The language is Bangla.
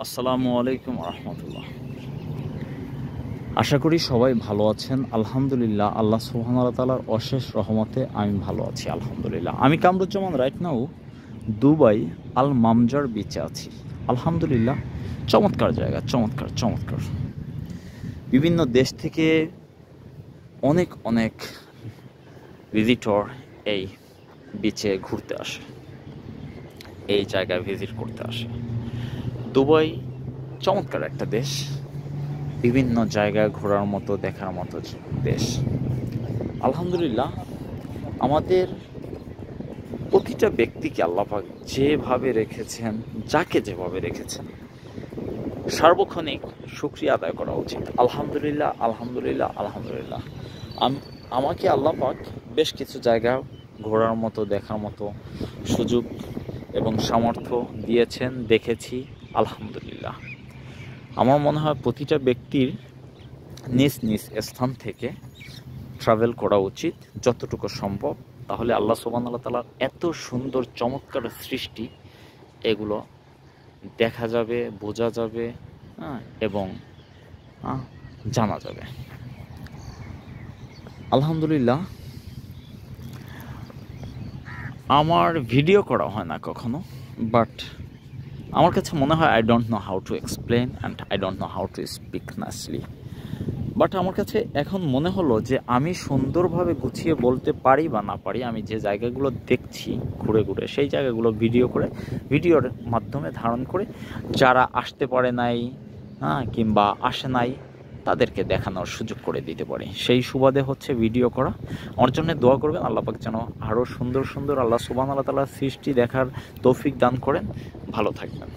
আসসালামু আলাইকুম রহমতুল্লাহ। আশা করি সবাই ভালো আছেন। আলহামদুলিল্লাহ, আল্লাহ সুবহানাহু ওয়া তাআলার অশেষ রহমতে আমি ভালো আছি আলহামদুলিল্লাহ। আমি Kamruzzaman right now Dubai Al Mamzar বিচে আছি আলহামদুলিল্লাহ। চমৎকার জায়গা, চমৎকার চমৎকার। বিভিন্ন দেশ থেকে অনেক অনেক ভিজিটর এই বিচে ঘুরতে আসে, এই জায়গায় ভিজিট করতে আসে। দুবাই চমৎকার একটা দেশ, বিভিন্ন জায়গায় ঘোরার মতো, দেখার মতো দেশ আলহামদুলিল্লাহ। আমাদের প্রতিটা ব্যক্তিকে আল্লাহ পাক যেভাবে রেখেছেন, যাকে যেভাবে রেখেছেন, সার্বক্ষণিক শুকরিয়া আদায় করা উচিত। আলহামদুলিল্লাহ আলহামদুলিল্লাহ আলহামদুলিল্লাহ। আমাকে আল্লাহ পাক বেশ কিছু জায়গা ঘোরার মতো, দেখার মতো সুযোগ এবং সামর্থ্য দিয়েছেন, দেখেছি আলহামদুলিল্লাহ। আমার মনে হয় প্রতিটা ব্যক্তির নিজ নিজ স্থান থেকে ট্রাভেল করা উচিত যতটুকু সম্ভব। তাহলে আল্লাহ সুবহানাহু ওয়া তাআলার এত সুন্দর চমৎকার সৃষ্টি, এগুলো দেখা যাবে, বোঝা যাবে, এবং জানা যাবে আলহামদুলিল্লাহ। আমার ভিডিও করা হয় না কখনো, বাট আমার কাছে মনে হয় I don't know how to explain and I don't know how to speak nicely. But আমার কাছে এখন মনে হলো যে আমি সুন্দরভাবে গুছিয়ে বলতে পারি বা না পারি, আমি যে জায়গাগুলো দেখছি ঘুরে ঘুরে, সেই জায়গাগুলো ভিডিওর মাধ্যমে ধারণ করে যারা আসতে পারে নাই, কিংবা আসে নাই, তাদেরকে দেখানোর সুযোগ করে দিতে পারি। সেই সুবাদে হচ্ছে ভিডিও করা। আমার জন্য দোয়া করবেন, আল্লাহ পাক যেন আরও সুন্দর সুন্দর আল্লাহ সুবহানাহু ওয়া তাআলার সৃষ্টি দেখার তৌফিক দান করেন। ভালো থাকবেন।